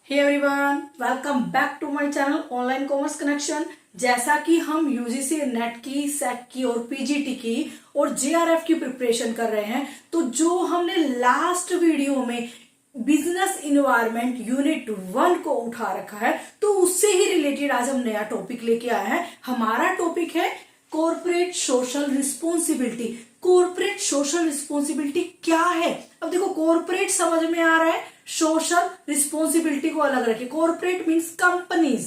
Hey everyone, welcome back to my channel online commerce connection. जैसा कि हम UGC net की, सेट की और पीजीटी की और जेआरएफ की प्रिपरेशन कर रहे हैं, तो जो हमने लास्ट वीडियो में बिजनेस इन्वायरमेंट यूनिट 1 को उठा रखा है, तो उससे ही रिलेटेड आज हम नया टॉपिक लेके आए हैं। हमारा टॉपिक है corporate social responsibility. Corporate social responsibility क्या है? अब देखो, कॉर्पोरेट समझ में आ रहा है, सोशल रिस्पॉन्सिबिलिटी को अलग रखिए। Corporate means companies,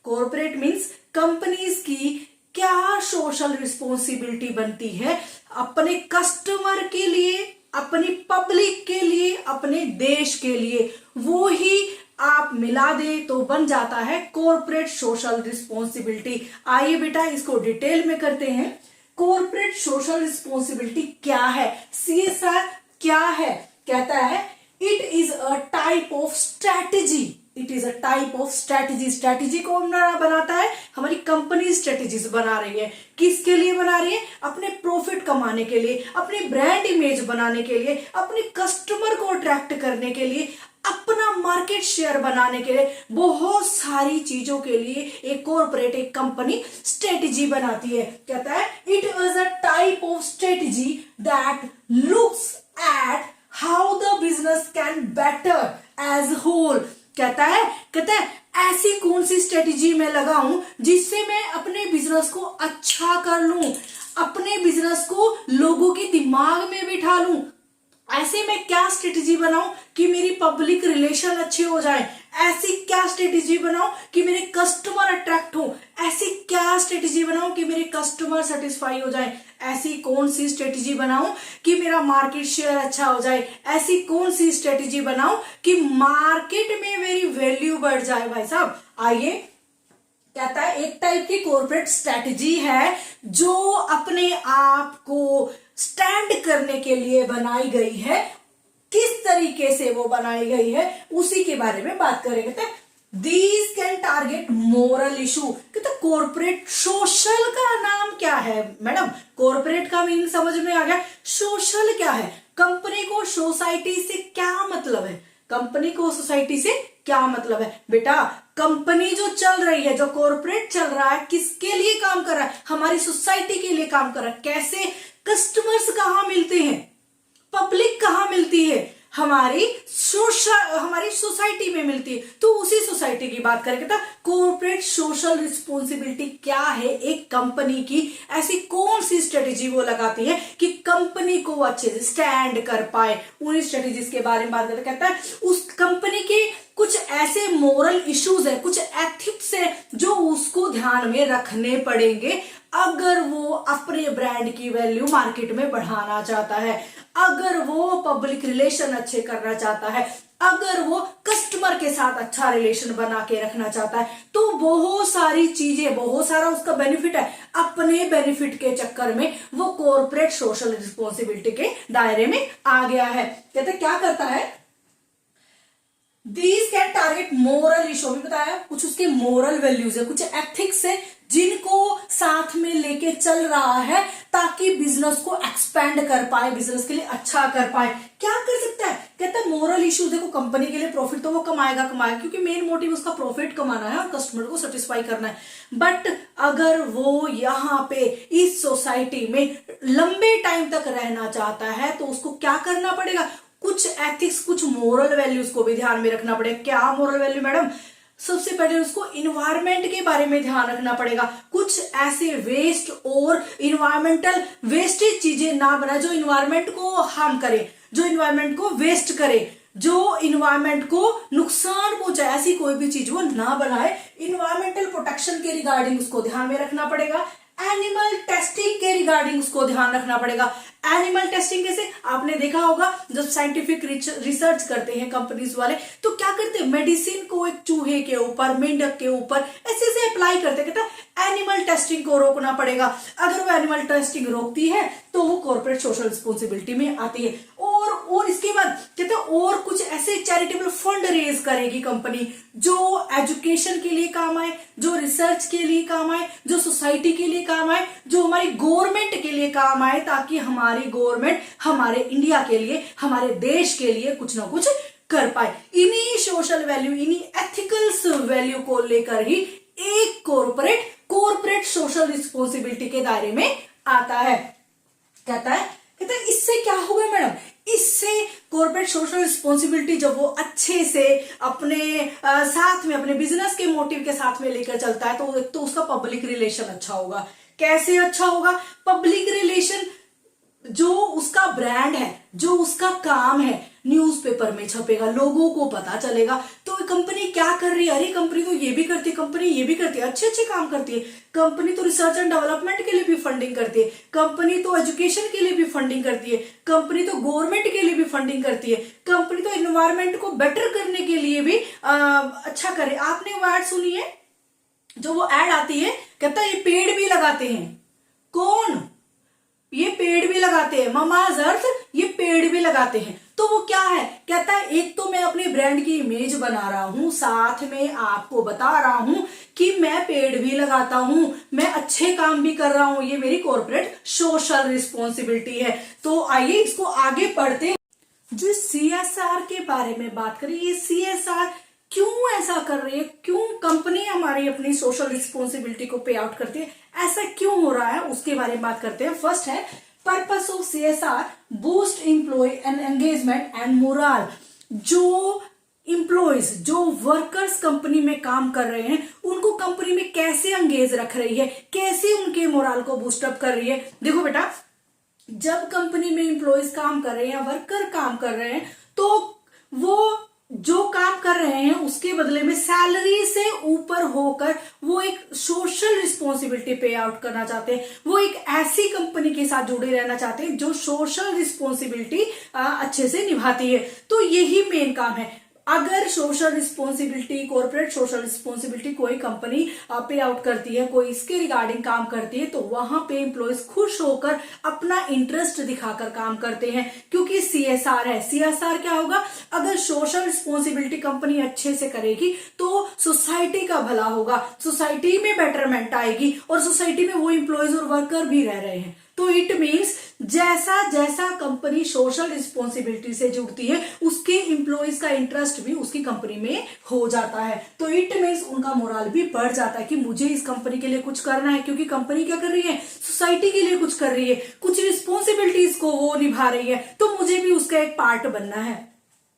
corporate means companies की क्या सोशल रिस्पॉन्सिबिलिटी बनती है अपने कस्टमर के लिए, अपनी पब्लिक के लिए, अपने देश के लिए। वो ही आप मिला दे तो बन जाता है कॉर्पोरेट सोशल रिस्पॉन्सिबिलिटी। आइए बेटा, इसको डिटेल में करते हैं। कॉर्पोरेट सोशल रिस्पॉन्सिबिलिटी क्या है? सीएसआर क्या है? कहता है it is a type of strategy. It is a type of strategy. Strategy कौन बनाता है? हमारी कंपनी स्ट्रैटेजीज बना रही है। किसके लिए बना रही है? अपने प्रॉफिट कमाने के लिए, अपनी ब्रांड इमेज बनाने के लिए, अपने कस्टमर को अट्रैक्ट करने के लिए, अपना मार्केट शेयर बनाने के लिए, बहुत सारी चीजों के लिए एक कॉर्पोरेट, एक कंपनी स्ट्रेटेजी बनाती है। कहता है it is a type of strategy that looks at how the business can better as whole. कहता है ऐसी कौन सी स्ट्रेटेजी मैं लगाऊं जिससे मैं अपने बिजनेस को अच्छा कर लूं, अपने बिजनेस को लोगों के दिमाग में बिठा लूं। ऐसे में क्या स्ट्रेटेजी बनाऊं कि मेरी पब्लिक रिलेशन अच्छे हो जाए? ऐसी क्या स्ट्रेटेजी बनाऊं कि मेरे कस्टमर अट्रैक्ट हो? ऐसी क्या स्ट्रेटेजी बनाऊं कि मेरे कस्टमर सेटिस्फाई हो जाए? ऐसी कौन सी स्ट्रेटेजी बनाऊं कि मेरा मार्केट शेयर अच्छा हो जाए? ऐसी कौन सी स्ट्रेटेजी बनाऊं कि मार्केट में मेरी वैल्यू बढ़ जाए? भाई साहब आइए, कहता है एक टाइप की कॉर्पोरेट स्ट्रेटेजी है जो अपने आप को स्टैंड करने के लिए बनाई गई है। किस तरीके से वो बनाई गई है उसी के बारे में बात करेंगे। कहते हैं these can target moral issue. कहते हैं कॉर्पोरेट सोशल का नाम क्या है? मैडम, कॉर्पोरेट का मीनिंग समझ में आ गया। सोशल क्या है? कंपनी को सोसाइटी से क्या मतलब है? कंपनी को सोसाइटी से क्या मतलब है? बेटा, कंपनी जो चल रही है, जो कॉर्पोरेट चल रहा है, किसके लिए काम कर रहा है? हमारी सोसाइटी के लिए काम कर रहा है। कैसे? कस्टमर्स कहाँ मिलते हैं, पब्लिक कहाँ मिलती है? हमारी सोसाइटी में मिलती है। तो उसी सोसाइटी की बात करें। कहता कॉर्पोरेट सोशल रिस्पॉन्सिबिलिटी क्या है एक कंपनी की? ऐसी कौन सी स्ट्रेटेजी वो लगाती है कि कंपनी को अच्छे से स्टैंड कर पाए? उन्हीं स्ट्रेटेजीज के बारे में बात करते। कहता है उस कंपनी के कुछ ऐसे मोरल इश्यूज है, कुछ एथिक्स है जो उसको ध्यान में रखने पड़ेंगे अगर वो अपने ब्रांड की वैल्यू मार्केट में बढ़ाना चाहता है, अगर वो पब्लिक रिलेशन अच्छे करना चाहता है, अगर वो कस्टमर के साथ अच्छा रिलेशन बना के रखना चाहता है। तो बहुत सारी चीजें, बहुत सारा उसका बेनिफिट है। अपने बेनिफिट के चक्कर में वो कॉर्पोरेट सोशल रिस्पॉन्सिबिलिटी के दायरे में आ गया है। कहते क्या करता है? These can target moral issue. भी बताया कुछ उसके मोरल वैल्यूज है, कुछ एथिक्स है जिनको साथ में लेके चल रहा है ताकि बिजनेस को एक्सपेंड कर पाए, बिजनेस के लिए अच्छा कर पाए। क्या कर सकता है? कहता है मोरल इश्यूज। देखो, कंपनी के लिए प्रॉफिट तो वो कमाएगा क्योंकि मेन मोटिव उसका प्रॉफिट कमाना है और कस्टमर को सेटिस्फाई करना है। बट अगर वो यहाँ पे इस सोसाइटी में लंबे टाइम तक रहना चाहता है तो उसको क्या करना पड़ेगा? कुछ एथिक्स, कुछ मोरल वैल्यूज को भी ध्यान में रखना पड़ेगा। क्या मोरल वैल्यू मैडम? सबसे पहले उसको इन्वायरमेंट के बारे में ध्यान रखना पड़ेगा। कुछ ऐसे वेस्ट और इन्वायरमेंटल वेस्टेज चीजें ना बनाए जो इन्वायरमेंट को हार्म करे, जो इन्वायरमेंट को वेस्ट करे, जो इन्वायरमेंट को नुकसान पहुंचाए, ऐसी कोई भी चीज वो ना बनाए। इन्वायरमेंटल प्रोटेक्शन के रिगार्डिंग उसको ध्यान में रखना पड़ेगा। एनिमल टेस्टिंग के रिगार्डिंग उसको ध्यान रखना पड़ेगा। एनिमल टेस्टिंग कैसे? आपने देखा होगा जब साइंटिफिक रिसर्च करते हैं कंपनीज वाले, तो क्या करते हैं? मेडिसिन को एक चूहे के ऊपर, मेंढक के ऊपर ऐसे अप्लाई करते हैं। कहता एनिमल टेस्टिंग को रोकना पड़ेगा। अगर वो एनिमल टेस्टिंग रोकती है तो वो कॉर्पोरेट सोशल रिस्पॉन्सिबिलिटी में आती है। और इसके बाद कहते हैं और कुछ ऐसे चैरिटेबल फंड रेज करेगी कंपनी जो एजुकेशन के लिए काम आए, जो रिसर्च के लिए काम आए, जो सोसाइटी के लिए काम आए, जो हमारी गवर्नमेंट के लिए काम आए, ताकि हमारी गवर्नमेंट हमारे इंडिया के लिए, हमारे देश के लिए कुछ ना कुछ कर पाए। इन्हीं सोशल वैल्यू, इन्हीं एथिकल वैल्यू को लेकर ही एक कॉर्पोरेट सोशल रिस्पॉन्सिबिलिटी के दायरे में आता है। कहता है इससे क्या होगा मैडम, इससे कॉर्पोरेट सोशल रिस्पॉन्सिबिलिटी जब वो अच्छे से अपने साथ में, अपने बिजनेस के मोटिव के साथ में लेकर चलता है, तो एक तो उसका पब्लिक रिलेशन अच्छा होगा। कैसे अच्छा होगा? पब्लिक रिलेशन, जो उसका ब्रांड है, जो उसका काम है, न्यूज़पेपर में छपेगा, लोगों को पता चलेगा। तो कंपनी क्या कर रही है, अरे कंपनी तो ये भी करती है, कंपनी ये भी करती है, अच्छे अच्छे काम करती है। कंपनी तो रिसर्च एंड डेवलपमेंट के लिए भी फंडिंग करती है, कंपनी तो एजुकेशन के लिए भी फंडिंग करती है, कंपनी तो गवर्नमेंट के लिए भी फंडिंग करती है, कंपनी तो एनवायरमेंट को बेटर करने के लिए भी अच्छा करे। आपने वो एड सुनी है, जो वो एड आती है, कहता है ये पेड़ भी लगाते हैं। कौन? ये पेड़ भी लगाते हैं, ममाज अर्थ ये पेड़ भी लगाते हैं। तो वो क्या है? कहता है एक तो मैं अपने ब्रांड की इमेज बना रहा हूं, साथ में आपको बता रहा हूं कि मैं पेड़ भी लगाता हूं, मैं अच्छे काम भी कर रहा हूं, ये मेरी कॉर्पोरेट सोशल रिस्पॉन्सिबिलिटी है। तो आइए इसको आगे पढ़ते हैं। जो CSR के बारे में बात करें, ये CSR क्यों ऐसा कर रही है, क्यों कंपनी हमारी अपनी सोशल रिस्पॉन्सिबिलिटी को पे आउट करती है, ऐसा क्यों हो रहा है, उसके बारे में बात करते हैं। फर्स्ट है purpose of CSR, boost employ and engagement and morale. जो एम्प्लॉयज, जो वर्कर्स कंपनी में काम कर रहे हैं, उनको कंपनी में कैसे एंगेज रख रही है, कैसे उनके मोरल को बूस्टअप कर रही है। देखो बेटा, जब कंपनी में एम्प्लॉयज काम कर रहे हैं या वर्कर काम कर रहे हैं, तो वो जो काम कर रहे हैं उसके बदले में सैलरी से ऊपर होकर वो एक सोशल रिस्पॉन्सिबिलिटी पे आउट करना चाहते हैं। वो एक ऐसी कंपनी के साथ जुड़े रहना चाहते हैं जो सोशल रिस्पॉन्सिबिलिटी अच्छे से निभाती है। तो यही मेन काम है। अगर social responsibility, corporate social responsibility कोई कंपनी पे आउट करती है, कोई इसके रिगार्डिंग काम करती है, तो वहां पे एम्प्लॉयज खुश होकर अपना इंटरेस्ट दिखाकर काम करते हैं, क्योंकि CSR है। CSR क्या होगा? अगर सोशल रिस्पॉन्सिबिलिटी कंपनी अच्छे से करेगी तो सोसाइटी का भला होगा, सोसाइटी में बेटरमेंट आएगी, और सोसाइटी में वो एम्प्लॉयज और वर्कर भी रह रहे हैं। तो इट मीन्स जैसा जैसा कंपनी सोशल रिस्पॉन्सिबिलिटी से जुड़ती है, उसके एम्प्लॉयज का इंटरेस्ट भी उसकी कंपनी में हो जाता है। तो इट मीन्स उनका मोरल भी बढ़ जाता है कि मुझे इस कंपनी के लिए कुछ करना है, क्योंकि कंपनी क्या कर रही है, सोसाइटी के लिए कुछ कर रही है, कुछ रिस्पॉन्सिबिलिटीज को वो निभा रही है, तो मुझे भी उसका एक पार्ट बनना है।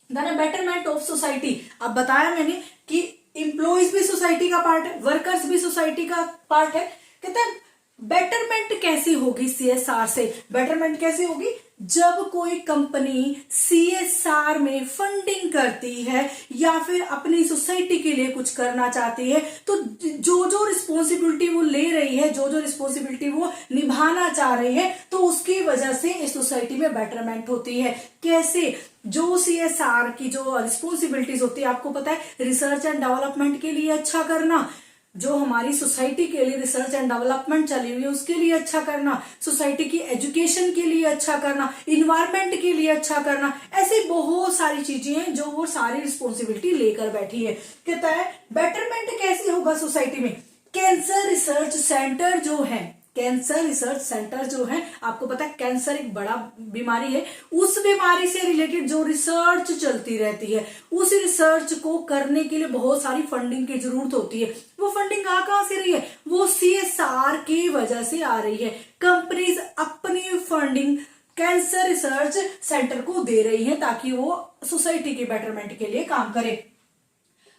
Then betterment of society. अब बताया मैंने कि एम्प्लॉयज भी सोसाइटी का पार्ट है, वर्कर्स भी सोसाइटी का पार्ट है। कहते हैं बेटरमेंट कैसी होगी CSR से? बेटरमेंट कैसी होगी? जब कोई कंपनी CSR में फंडिंग करती है या फिर अपनी सोसाइटी के लिए कुछ करना चाहती है, तो जो जो रिस्पॉन्सिबिलिटी वो ले रही है, जो जो रिस्पॉन्सिबिलिटी वो निभाना चाह रही है, तो उसकी वजह से इस सोसाइटी में बेटरमेंट होती है। कैसे? जो CSR की जो रिस्पॉन्सिबिलिटीज होती है, आपको पता है, रिसर्च एंड डेवलपमेंट के लिए अच्छा करना, जो हमारी सोसाइटी के लिए रिसर्च एंड डेवलपमेंट चली हुई है उसके लिए अच्छा करना, सोसाइटी की एजुकेशन के लिए अच्छा करना, इन्वायरमेंट के लिए अच्छा करना, ऐसी बहुत सारी चीजें हैं जो वो सारी रिस्पॉन्सिबिलिटी लेकर बैठी है। कहता है बेटरमेंट कैसे होगा सोसाइटी में? कैंसर रिसर्च सेंटर जो है, कैंसर रिसर्च सेंटर जो है, आपको पता है कैंसर एक बड़ा बीमारी है, उस बीमारी से रिलेटेड जो रिसर्च चलती रहती है, उस रिसर्च को करने के लिए बहुत सारी फंडिंग की जरूरत होती है। वो फंडिंग कहां से रही है? वो CSR की वजह से आ रही है। कंपनीज अपनी फंडिंग कैंसर रिसर्च सेंटर को दे रही है ताकि वो सोसाइटी के बेटरमेंट के लिए काम करे।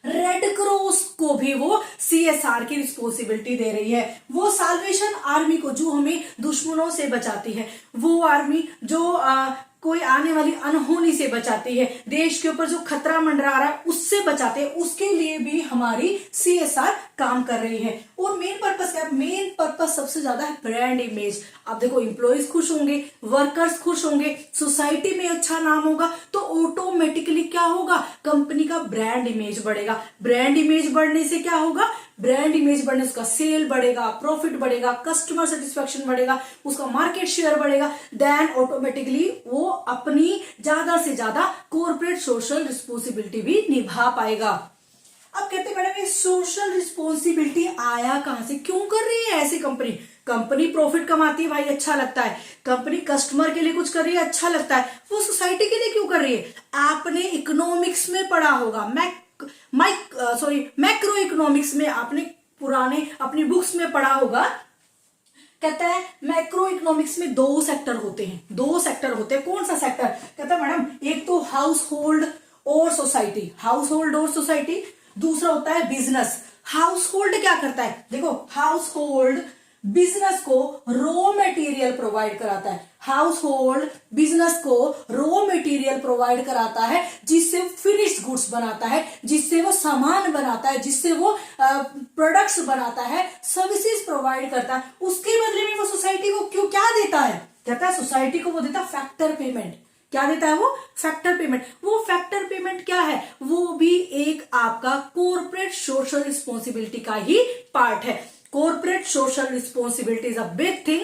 रेड क्रॉस को भी वो CSR की रिस्पॉन्सिबिलिटी दे रही है। वो साल्वेशन आर्मी को, जो हमें दुश्मनों से बचाती है, वो आर्मी जो कोई आने वाली अनहोनी से बचाती है, देश के ऊपर जो खतरा मंडरा रहा है उससे बचाते हैं, उसके लिए भी हमारी CSR काम कर रही है। और मेन पर्पस क्या है? मेन पर्पस सबसे ज्यादा है ब्रांड इमेज। अब देखो, एम्प्लॉयज खुश होंगे, वर्कर्स खुश होंगे, सोसाइटी में अच्छा नाम होगा, तो ऑटोमेटिकली क्या होगा? कंपनी का ब्रांड इमेज बढ़ेगा। ब्रांड इमेज बढ़ने से क्या होगा? ब्रांड इमेज बढ़ने से उसका सेल बढ़ेगा, प्रॉफिट बढ़ेगा, कस्टमर सेटिस्फेक्शन बढ़ेगा, उसका मार्केट शेयर बढ़ेगा। देन ऑटोमेटिकली वो अपनी ज्यादा से ज्यादा कॉर्पोरेट सोशल रिस्पॉन्सिबिलिटी भी निभा पाएगा। अब कहते हैं मैडम ये सोशल रिस्पॉन्सिबिलिटी आया कहां से, क्यों कर रही है ऐसी कंपनी? कंपनी प्रॉफिट कमाती है भाई, अच्छा लगता है। कंपनी कस्टमर के लिए कुछ कर रही है, अच्छा लगता है। वो सोसाइटी के लिए क्यों कर रही है? आपने इकोनॉमिक्स में पढ़ा होगा, मैक्रो इकोनॉमिक्स में आपने पुराने अपनी बुक्स में पढ़ा होगा। कहता है मैक्रो इकोनॉमिक्स में दो सेक्टर होते हैं। कौन सा सेक्टर? कहता है मैडम एक तो हाउस होल्ड और सोसाइटी, दूसरा होता है बिजनेस। हाउस होल्ड क्या करता है? देखो, हाउस होल्ड बिजनेस को रॉ मटेरियल प्रोवाइड कराता है। हाउस होल्ड बिजनेस को रॉ मटेरियल प्रोवाइड कराता है, जिससे फिनिश्ड गुड्स बनाता है, जिससे वो सामान बनाता है, जिससे वो प्रोडक्ट्स बनाता है, सर्विसेज प्रोवाइड करता है। उसके बदले में वो सोसाइटी को क्या देता है? कहता है सोसाइटी को वो देता है फैक्टर पेमेंट। क्या देता है वो? Factor payment. वो फैक्टर पेमेंट क्या है? वो भी एक आपका कॉर्पोरेट सोशल रिस्पॉन्सिबिलिटी का ही पार्ट है। Corporate social responsibility is a big thing.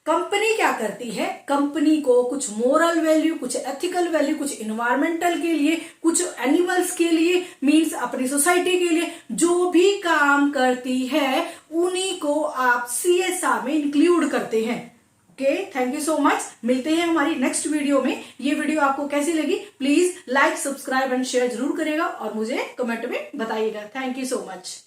Company क्या करती है? कंपनी को कुछ मोरल वैल्यू, कुछ एथिकल वैल्यू, कुछ इन्वायरमेंटल के लिए, कुछ एनिमल्स के लिए, मींस अपनी सोसाइटी के लिए जो भी काम करती है उन्हीं को आप CSR में इंक्लूड करते हैं। Okay, thank you so much. मिलते हैं हमारी नेक्स्ट वीडियो में। ये वीडियो आपको कैसी लगी please like, subscribe and share जरूर करेगा और मुझे कमेंट में बताइएगा। Thank you so much.